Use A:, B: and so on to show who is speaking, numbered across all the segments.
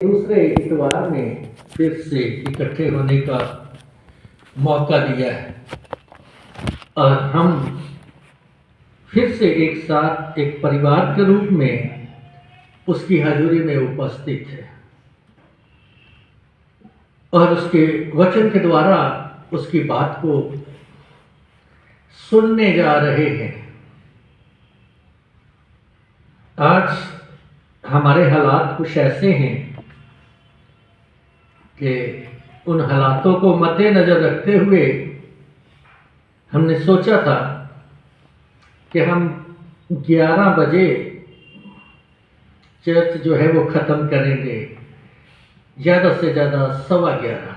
A: दूसरे इतवार में फिर से इकट्ठे होने का मौका दिया है और हम फिर से एक साथ एक परिवार के रूप में उसकी हाजिरी में उपस्थित है और उसके वचन के द्वारा उसकी बात को सुनने जा रहे हैं। आज हमारे हालात कुछ ऐसे हैं कि उन हालातों को मद्देनजर रखते हुए हमने सोचा था कि हम 11 बजे चर्च जो है वो ख़त्म करेंगे, ज़्यादा से ज़्यादा 11:15,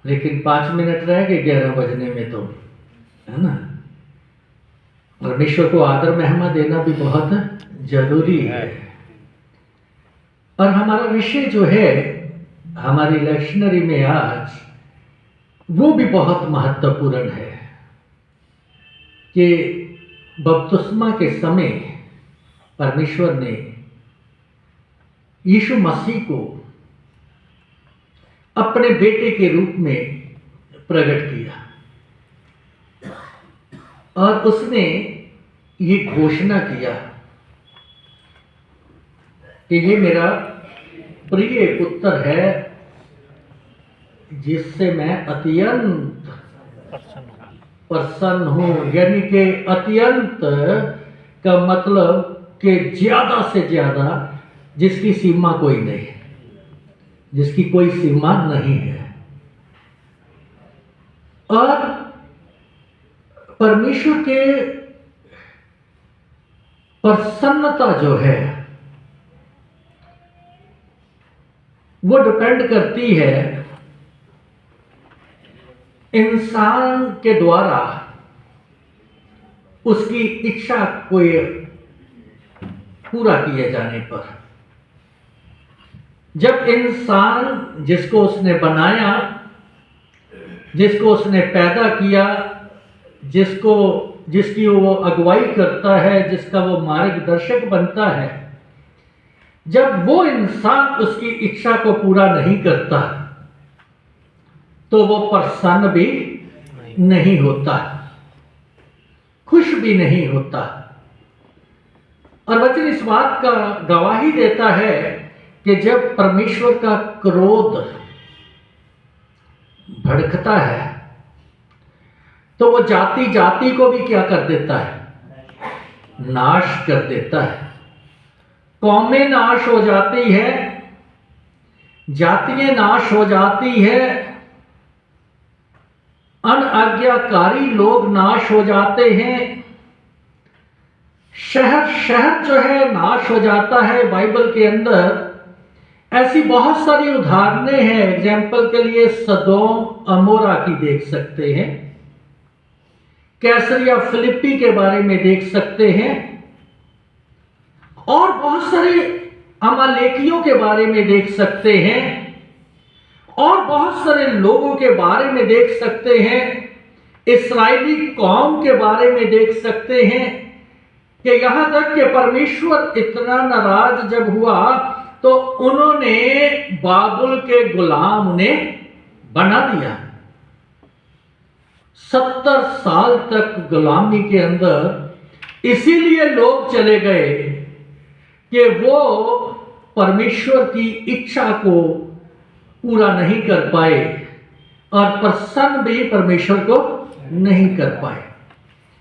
A: लेकिन 5 मिनट रह गए 11 बजने में, तो है ना। परमेश्वर को आदर महिमा देना भी बहुत जरूरी है। और हमारा विषय जो है हमारी लेक्शनरी में आज वो भी बहुत महत्वपूर्ण है कि बपतिस्मा के समय परमेश्वर ने यीशु मसीह को अपने बेटे के रूप में प्रकट किया और उसने ये घोषणा किया कि ये मेरा प्रिय पुत्र है जिससे मैं अत्यंत प्रसन्न हूँ। यानी कि अत्यंत का मतलब कि ज्यादा से ज्यादा, जिसकी सीमा कोई नहीं, जिसकी कोई सीमा नहीं है। और परमेश्वर के प्रसन्नता जो है वो डिपेंड करती है इंसान के द्वारा उसकी इच्छा को पूरा किए जाने पर। जब इंसान जिसको उसने बनाया, जिसको उसने पैदा किया, जिसकी वो अगुवाई करता है, जिसका वो मार्गदर्शक बनता है, जब वो इंसान उसकी इच्छा को पूरा नहीं करता तो वो प्रसन्न भी नहीं होता, खुश भी नहीं होता। और वचन इस बात का गवाही देता है कि जब परमेश्वर का क्रोध भड़कता है तो वो जाति जाति को भी क्या कर देता है? नाश कर देता है। कौमें नाश हो जाती है, जातियां नाश हो जाती है, अनाज्ञाकारी लोग नाश हो जाते हैं, शहर जो है नाश हो जाता है। बाइबल के अंदर ऐसी बहुत सारी उदाहरणें हैं। एग्जाम्पल के लिए सदोम अमोरा की देख सकते हैं, कैसरिया फिलिप्पी के बारे में देख सकते हैं, और बहुत सारे अमालेकियों के बारे में देख सकते हैं, और बहुत सारे लोगों के बारे में देख सकते हैं, इस्राएली कौम के बारे में देख सकते हैं कि यहां तक कि परमेश्वर इतना नाराज जब हुआ तो उन्होंने बाबुल के गुलाम उन्हें बना दिया। 70 साल तक गुलामी के अंदर इसीलिए लोग चले गए कि वो परमेश्वर की इच्छा को पूरा नहीं कर पाए और प्रसन्न भी परमेश्वर को नहीं कर पाए।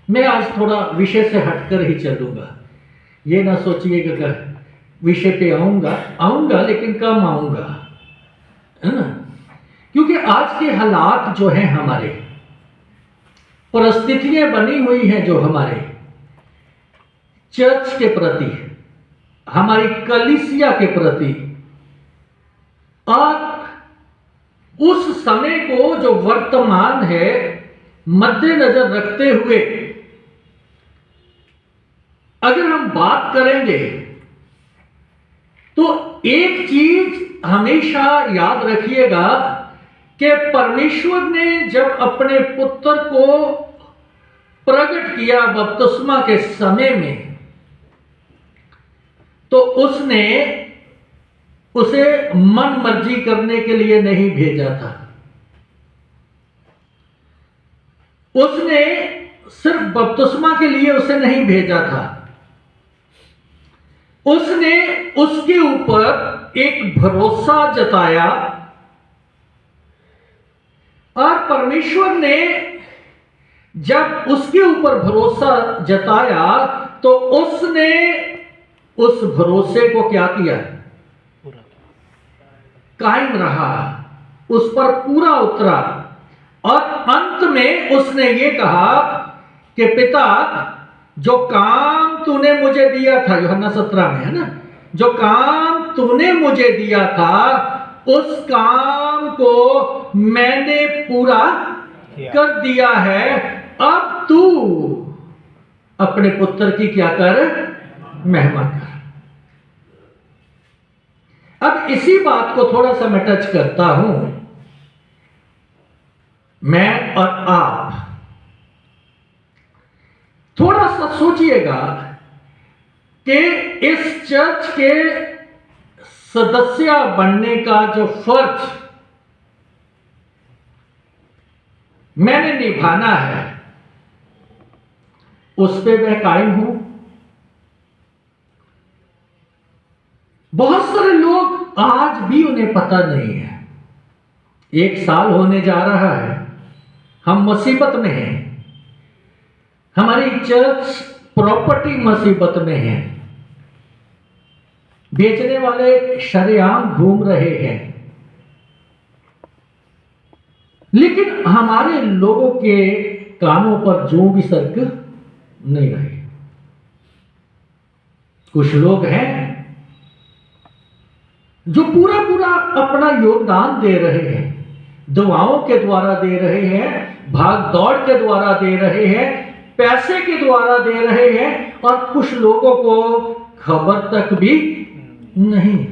A: मैं आज थोड़ा विषय से हटकर ही चलूंगा, ये ना सोचिएगा कि विषय पे आऊंगा लेकिन कम आऊंगा, है ना। क्योंकि आज के हालात जो हैं, हमारे परिस्थितियां बनी हुई हैं जो हमारे चर्च के प्रति, हमारी कलीसिया के प्रति, और उस समय को जो वर्तमान है मद्देनजर रखते हुए अगर हम बात करेंगे तो एक चीज हमेशा याद रखिएगा कि परमेश्वर ने जब अपने पुत्र को प्रकट किया बपतिस्मा के समय में, तो उसने उसे मन मर्जी करने के लिए नहीं भेजा था। उसने सिर्फ बपतिस्मा के लिए उसे नहीं भेजा था, उसने उसके ऊपर एक भरोसा जताया और परमेश्वर ने जब उसके ऊपर भरोसा जताया तो उसने उस भरोसे को क्या किया, कायम रहा, उस पर पूरा उतरा और अंत में उसने ये कहा कि पिता, जो काम तूने मुझे दिया था, यूहन्ना 17 में है ना, जो काम तूने मुझे दिया था उस काम को मैंने पूरा कर दिया है, अब तू अपने पुत्र की क्या कर, महिमा कर। अब इसी बात को थोड़ा सा मैं टच करता हूं। मैं और आप थोड़ा सा सोचिएगा कि इस चर्च के सदस्य बनने का जो फर्ज मैंने निभाना है उस पे मैं कायम हूं। बहुत सारे लोग आज भी उन्हें पता नहीं है। 1 साल होने जा रहा है, हम मुसीबत में हैं, हमारी चर्च प्रॉपर्टी मुसीबत में है, बेचने वाले शरेआम घूम रहे हैं, लेकिन हमारे लोगों के कानों पर जूं भी सर्क नहीं रहे। कुछ लोग हैं जो पूरा पूरा अपना योगदान दे रहे हैं, दुआओं के द्वारा दे रहे हैं, भाग दौड़ के द्वारा दे रहे हैं, पैसे के द्वारा दे रहे हैं, और कुछ लोगों को खबर तक भी नहीं।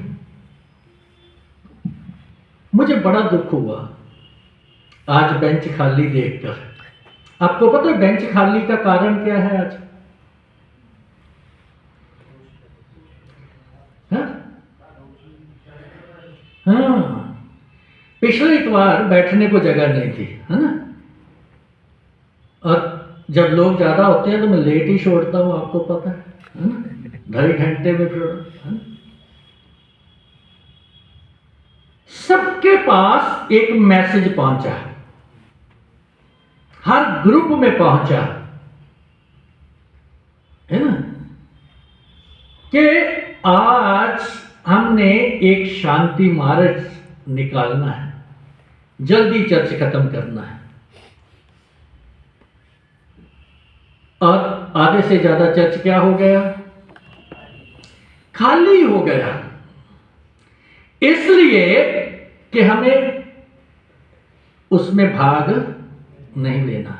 A: मुझे बड़ा दुख हुआ आज बेंच खाली देखकर। आपको पता है बेंच खाली का कारण क्या है आज? हाँ, पिछले इतवार बैठने को जगह नहीं थी, है ना, और जब लोग ज्यादा होते हैं तो मैं लेट ही छोड़ता हूं, आपको पता है ना, 2.5 घंटे में छोड़। सबके पास एक मैसेज पहुंचा, हर ग्रुप में पहुंचा, है ना, कि आज हमने एक शांति मार्च निकालना है, जल्दी चर्च खत्म करना है। और आधे से ज्यादा चर्च क्या हो गया, खाली हो गया, इसलिए कि हमें उसमें भाग नहीं लेना।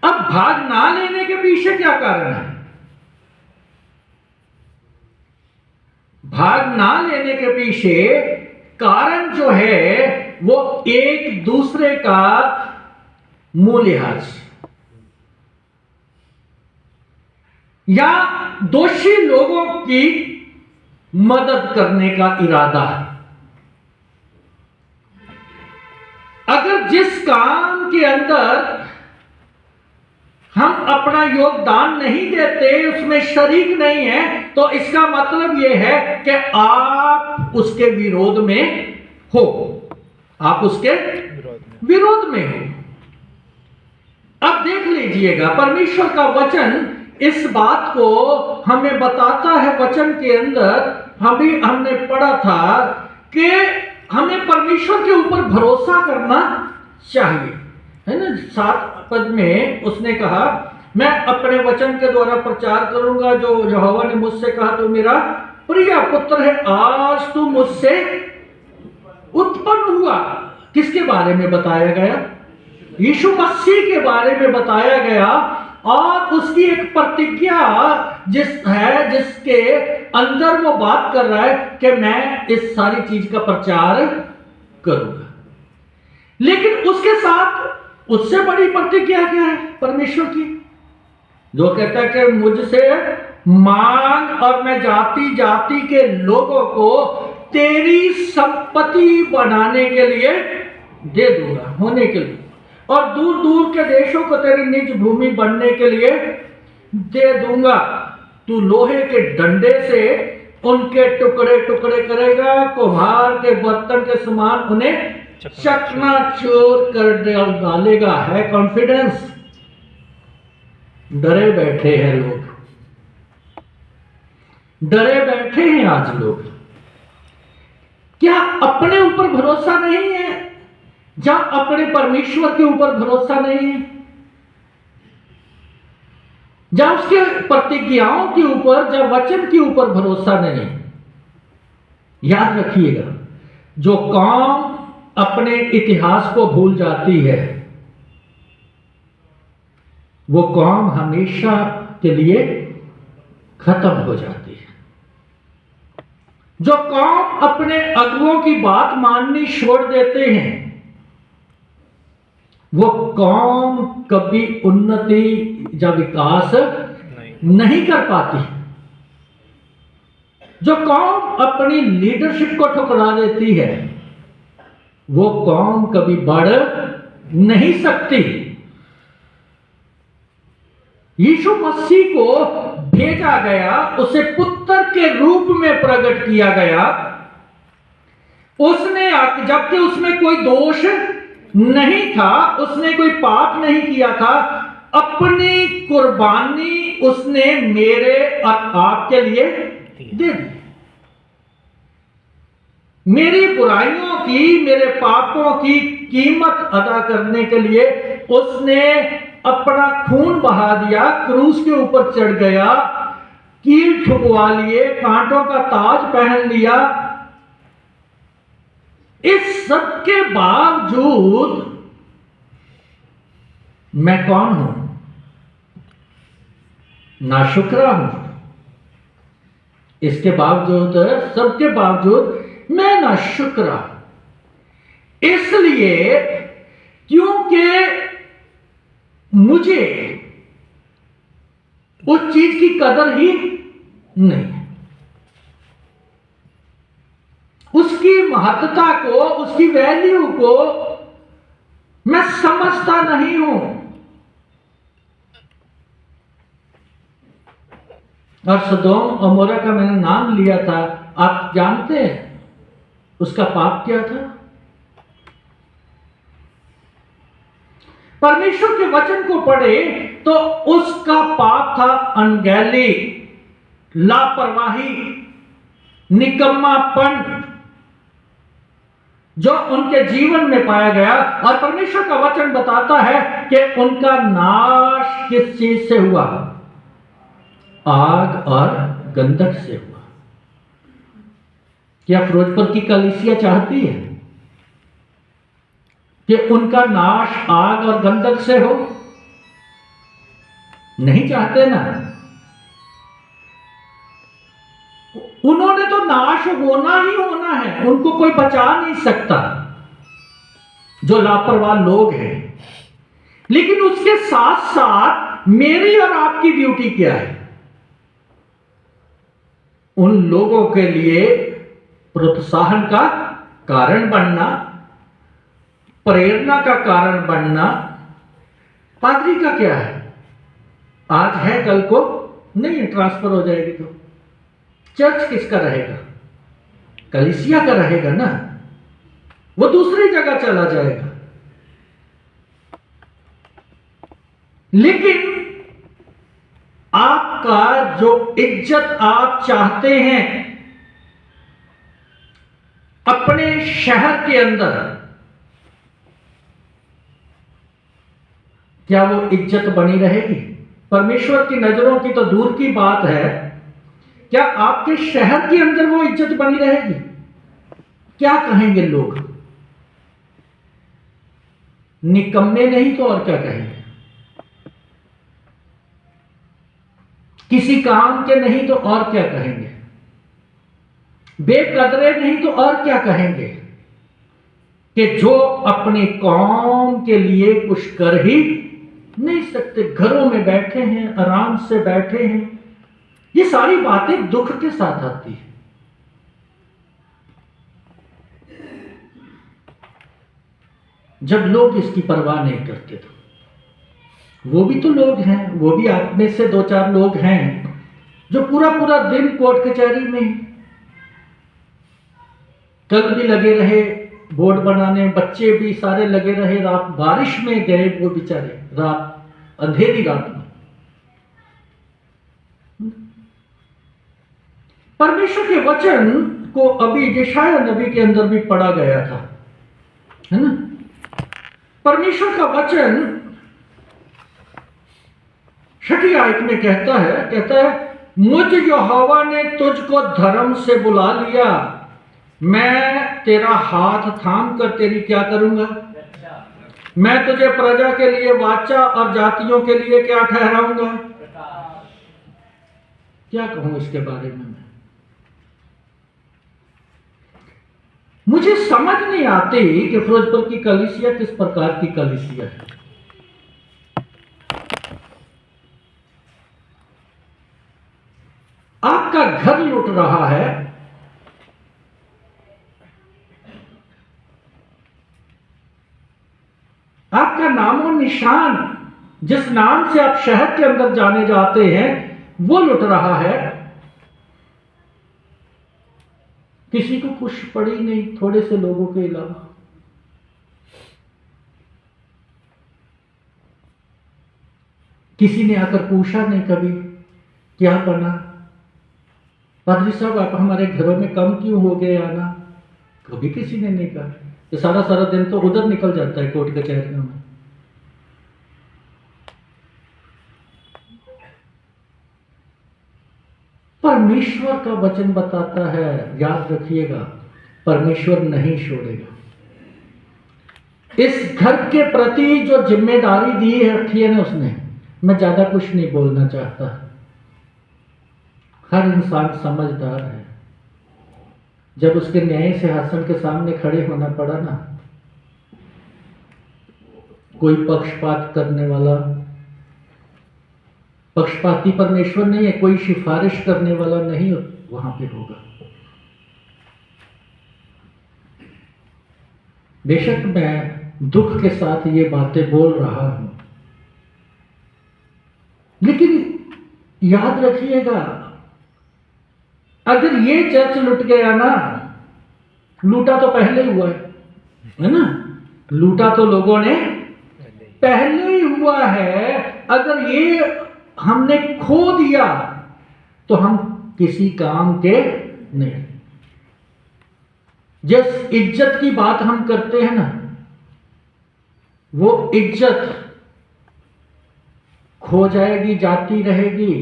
A: अब भाग ना लेने के पीछे क्या कारण है? भाग ना लेने के पीछे कारण जो है वो एक दूसरे का मुंह लिहाज या दोषी लोगों की मदद करने का इरादा है। अगर जिस काम के अंदर हम अपना योगदान नहीं देते, उसमें शरीक नहीं है, तो इसका मतलब यह है कि आप उसके विरोध में हो, आप उसके विरोध में हो। अब देख लीजिएगा, परमेश्वर का वचन इस बात को हमें बताता है। वचन के अंदर हमने पढ़ा था कि हमें परमेश्वर के ऊपर भरोसा करना चाहिए, है ना। 7 पद में उसने कहा, मैं अपने वचन के द्वारा प्रचार करूंगा जो यहोवा ने मुझसे कहा, तू मेरा प्रिय पुत्र है, आज तू मुझसे उत्पन्न हुआ। किसके बारे में बताया गया? यीशु मसीह के बारे में बताया गया। और उसकी एक प्रतिज्ञा जिसके अंदर वो बात कर रहा है कि मैं इस सारी चीज का प्रचार करूंगा। लेकिन उसके साथ उससे बड़ी प्रतिज्ञा क्या है परमेश्वर की, जो कहता है कि मुझसे मांग और मैं जाति जाति के लोगों को तेरी संपत्ति बनाने के लिए दे दूंगा, होने के लिए, और दूर दूर के देशों को तेरी निज भूमि बनने के लिए दे दूंगा। तू लोहे के डंडे से उनके टुकड़े टुकड़े करेगा, कुम्हार के बर्तन के समान उन्हें चकनाचूर कर डालेगा। है कॉन्फिडेंस? डरे बैठे हैं लोग, डरे बैठे हैं आज लोग। क्या अपने ऊपर भरोसा नहीं है? जब अपने परमेश्वर के ऊपर भरोसा नहीं है, जब उसके प्रतिज्ञाओं के ऊपर, जब वचन के ऊपर भरोसा नहीं, याद रखिएगा, जो कौम अपने इतिहास को भूल जाती है वो कौम हमेशा के लिए खत्म हो जाती है। जो कौम अपने अगुओं की बात माननी छोड़ देते हैं वो कौम कभी उन्नति या विकास नहीं कर पाती। जो कौम अपनी लीडरशिप को ठुकरा देती है वो कौम कभी बढ़ नहीं सकती। यीशु मसीह को भेजा गया, उसे पुत्र के रूप में प्रकट किया गया। उसने जबकि उसमें कोई दोष नहीं था, उसने कोई पाप नहीं किया था, अपनी कुर्बानी उसने मेरे और आपके लिए दे दी। मेरी बुराइयों की, मेरे पापों की कीमत अदा करने के लिए उसने अपना खून बहा दिया, क्रूस के ऊपर चढ़ गया, कील ठुकवा लिए, कांटों का ताज पहन लिया। इस सब के बावजूद मैं कौन हूं? नाशुक्रा हूं। इसके बावजूद, सबके बावजूद मैं नाशुक्रा हूं। इसलिए क्योंकि मुझे उस चीज की कदर ही नहीं है, उसकी महत्ता को, उसकी वैल्यू को मैं समझता नहीं हूं। और सदोम और मोरा का मैंने नाम लिया था, आप जानते हैं उसका पाप क्या था? परमेश्वर के वचन को पढ़े तो उसका पाप था अनगैली, लापरवाही, निकम्मापन, जो उनके जीवन में पाया गया। और परमेश्वर का वचन बताता है कि उनका नाश किस चीज से हुआ? आग और गंधक से हुआ। क्या फिरोजपुर की कलीसिया चाहती है कि उनका नाश आग और गंधक से हो? नहीं चाहते ना। उन्होंने तो नाश होना ही होना है, उनको कोई बचा नहीं सकता, जो लापरवाह लोग हैं। लेकिन उसके साथ साथ मेरी और आपकी ड्यूटी क्या है? उन लोगों के लिए प्रोत्साहन का कारण बनना, प्रेरणा का कारण बनना। पादरी का क्या है? आज है, कल को नहीं, ट्रांसफर हो जाएगी तो चर्च किसका रहेगा? कलीसिया का रहेगा ना, वो दूसरी जगह चला जाएगा। लेकिन आपका जो इज्जत आप चाहते हैं अपने शहर के अंदर, क्या वो इज्जत बनी रहेगी? परमेश्वर की नजरों की तो दूर की बात है, क्या आपके शहर के अंदर वो इज्जत बनी रहेगी? क्या कहेंगे लोग? निकम्मे नहीं तो और क्या कहेंगे? किसी काम के नहीं तो और क्या कहेंगे? बेकदरे नहीं तो और क्या कहेंगे? कि जो अपनी कौम के लिए कुछ कर ही नहीं सकते, घरों में बैठे हैं, आराम से बैठे हैं। ये सारी बातें दुख के साथ आती है। जब लोग इसकी परवाह नहीं करते तो वो भी तो लोग हैं, वो भी आप में से दो चार लोग हैं जो पूरा पूरा दिन कोर्ट कचहरी में, कल भी लगे रहे बोर्ड बनाने, बच्चे भी सारे लगे रहे, रात बारिश में गए वो बेचारे, रात अंधेरी रात में। परमेश्वर के वचन को अभी यशायाह नबी के अंदर भी पढ़ा गया था, है ना। परमेश्वर का वचन 6ठी आयत में कहता है मुझ यहोवा ने तुझको धर्म से बुला लिया, मैं तेरा हाथ थाम कर तेरी क्या करूंगा, मैं तुझे प्रजा के लिए वाचा और जातियों के लिए क्या ठहराऊंगा। क्या कहूं इसके बारे में, मुझे समझ नहीं आती कि फिरोजपुर की कलीसिया किस प्रकार की कलीसिया है। आपका घर लूट रहा है, आपका नामो निशान, जिस नाम से आप शहर के अंदर जाने जाते हैं, वो लुट रहा है। किसी को कुछ पड़ी नहीं, थोड़े से लोगों के अलावा। किसी ने आकर पूछा नहीं कभी क्या बना, पादरी साहब आप हमारे घरों में कम क्यों हो गए आना, कभी किसी ने नहीं कहा। ये सारा सारा दिन तो उधर निकल जाता है कोर्ट कचहरियों में। परमेश्वर का वचन बताता है, याद रखिएगा, परमेश्वर नहीं छोड़ेगा। इस घर के प्रति जो जिम्मेदारी दी है रखी है ना उसने, मैं ज्यादा कुछ नहीं बोलना चाहता। हर इंसान समझदार है, जब उसके न्याय सिंहासन के सामने खड़े होना पड़ा ना, कोई पक्षपात करने वाला, पक्षपाती परमेश्वर नहीं है, कोई सिफारिश करने वाला नहीं वहां पे होगा। बेशक मैं दुख के साथ ये बातें बोल रहा हूं, लेकिन याद रखिएगा, अगर ये चर्च लुट गया ना, लूटा तो पहले ही हुआ है ना, लूटा तो लोगों ने पहले ही हुआ है। अगर ये हमने खो दिया तो हम किसी काम के नहीं। जिस इज्जत की बात हम करते हैं ना, वो इज्जत खो जाएगी, जाती रहेगी।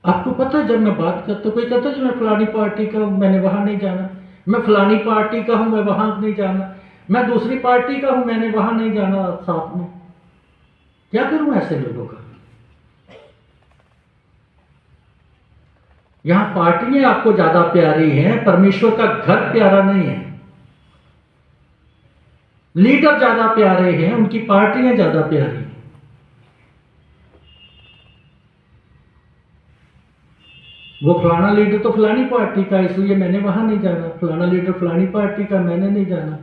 A: आपको पता है, जब मैं बात करता हूं, कोई कहता है मैं फलानी पार्टी का हूं, मैंने वहां नहीं जाना, मैं फलानी पार्टी का हूं, मैं वहां नहीं जाना, मैं दूसरी पार्टी का हूं, मैंने वहां नहीं जाना साथ में। क्या करूं ऐसे लोगों का? यहां पार्टियां आपको ज्यादा प्यारी हैं, परमेश्वर का घर प्यारा नहीं है। लीडर ज्यादा प्यारे हैं, उनकी पार्टियां ज्यादा प्यारी हैं। वो फलाना लीडर तो फलानी पार्टी का, इसलिए मैंने वहां नहीं जाना, फलाना लीडर फलानी पार्टी का, मैंने नहीं जाना।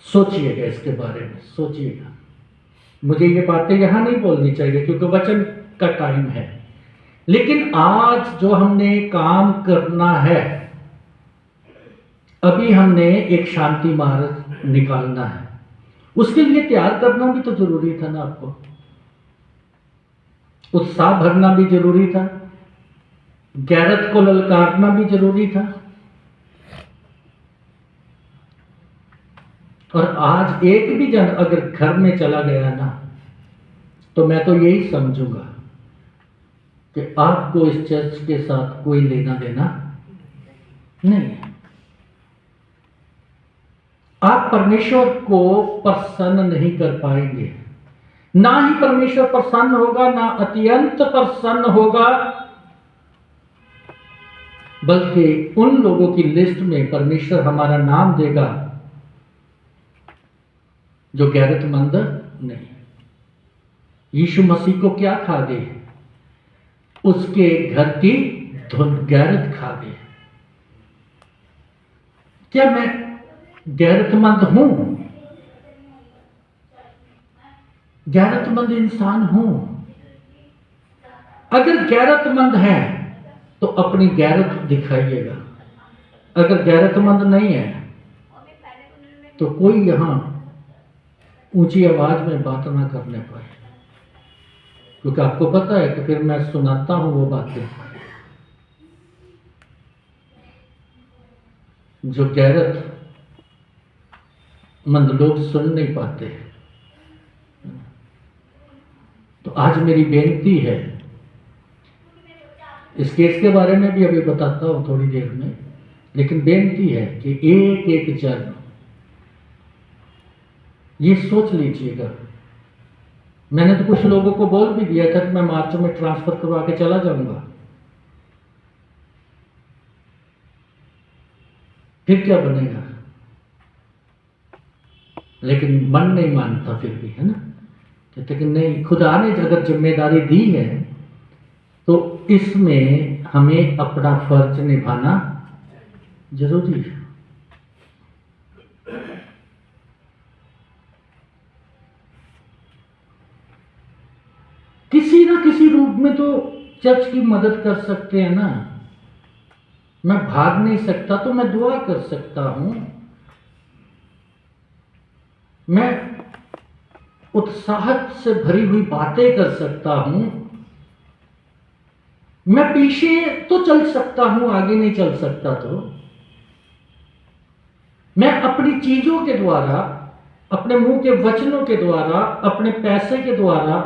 A: सोचिएगा इसके बारे में, सोचिएगा। मुझे ये बातें यहां नहीं बोलनी चाहिए क्योंकि वचन का टाइम है, लेकिन आज जो हमने काम करना है, अभी हमने एक शांति मार्ग निकालना है, उसके लिए तैयार करना भी तो जरूरी था ना, आपको उत्साह भरना भी जरूरी था, गैरत को ललकारना भी जरूरी था। और आज एक भी जन अगर घर में चला गया ना, तो मैं तो यही समझूंगा कि आपको इस चर्च के साथ कोई लेना देना नहीं है। आप परमेश्वर को प्रसन्न नहीं कर पाएंगे, ना ही परमेश्वर प्रसन्न होगा, ना अत्यंत प्रसन्न होगा, बल्कि उन लोगों की लिस्ट में परमेश्वर हमारा नाम देगा जो गैरतमंद नहीं। यीशु मसीह को क्या खा गए? उसके घर की धुन गैरत खा गए। क्या मैं गैरतमंद हूं? गैरतमंद इंसान हूं? अगर गैरतमंद है तो अपनी गैरत दिखाइएगा। अगर गैरतमंद नहीं है तो कोई यहां ऊंची आवाज में बात ना करने पाए, क्योंकि आपको पता है कि फिर मैं सुनाता हूं वो बातें जो गैरतमंद लोग सुन नहीं पाते। तो आज मेरी बेनती है, इस केस के बारे में भी अभी बताता हूं थोड़ी देर में, लेकिन बेनती है कि एक एक जन ये सोच लीजिएगा। मैंने तो कुछ लोगों को बोल भी दिया था कि मैं मार्च में ट्रांसफर करवा के चला जाऊंगा। फिर क्या बनेगा? लेकिन मन नहीं मानता फिर भी, है ना। कहते कि नहीं, खुदा ने अगर जिम्मेदारी दी है तो इसमें हमें अपना फर्ज निभाना जरूरी है। किसी ना किसी रूप में तो चर्च की मदद कर सकते हैं ना। मैं भाग नहीं सकता तो मैं दुआ कर सकता हूं। मैं उत्साह से भरी हुई बातें कर सकता हूं। मैं पीछे तो चल सकता हूं, आगे नहीं चल सकता। तो मैं अपनी चीजों के द्वारा, अपने मुंह के वचनों के द्वारा, अपने पैसे के द्वारा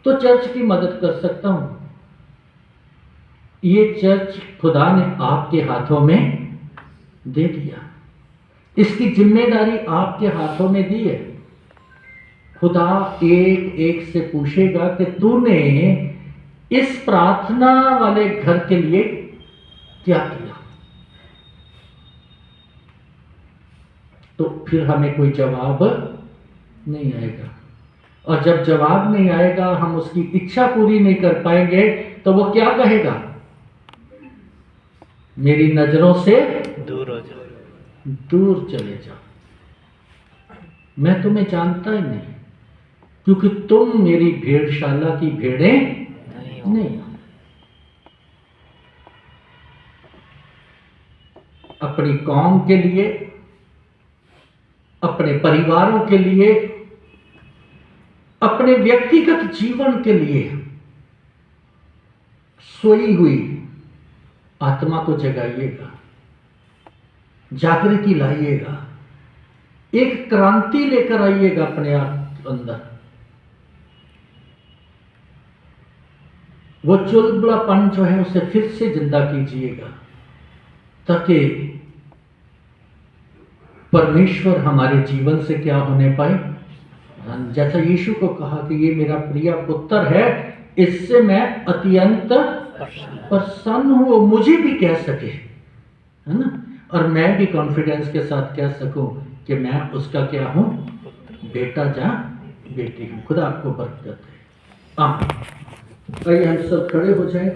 A: तो चर्च की मदद कर सकता हूं। ये चर्च खुदा ने आपके हाथों में दे दिया, इसकी जिम्मेदारी आपके हाथों में दी है। खुदा एक एक से पूछेगा कि तूने इस प्रार्थना वाले घर के लिए क्या किया। तो फिर हमें कोई जवाब नहीं आएगा, और जब जवाब नहीं आएगा, हम उसकी इच्छा पूरी नहीं कर पाएंगे, तो वो क्या कहेगा? मेरी नजरों से
B: दूर हो जाओ,
A: दूर चले जाओ, मैं तुम्हें जानता ही नहीं, क्योंकि तुम मेरी भेड़शाला की भेड़ें नहीं। अपनी कौम के लिए, अपने परिवारों के लिए, अपने व्यक्तिगत जीवन के लिए सोई हुई आत्मा को जगाइएगा, जागृति लाइएगा, एक क्रांति लेकर आइएगा अपने आप अंदर। वो चुलबुलापन जो है उसे फिर से जिंदा कीजिएगा, ताकि परमेश्वर हमारे जीवन से क्या होने पाए। जैसा यीशु को कहा कि ये मेरा प्रिय पुत्र है, इससे मैं अत्यंत प्रसन्न हूं। वो मुझे भी कह सके, है ना, और मैं भी कॉन्फिडेंस के साथ कह सकूं कि मैं उसका क्या हूं, बेटा या बेटी हूं। खुदा आपको बरकत दे। आमीन। आइए हम सब खड़े हो जाएं।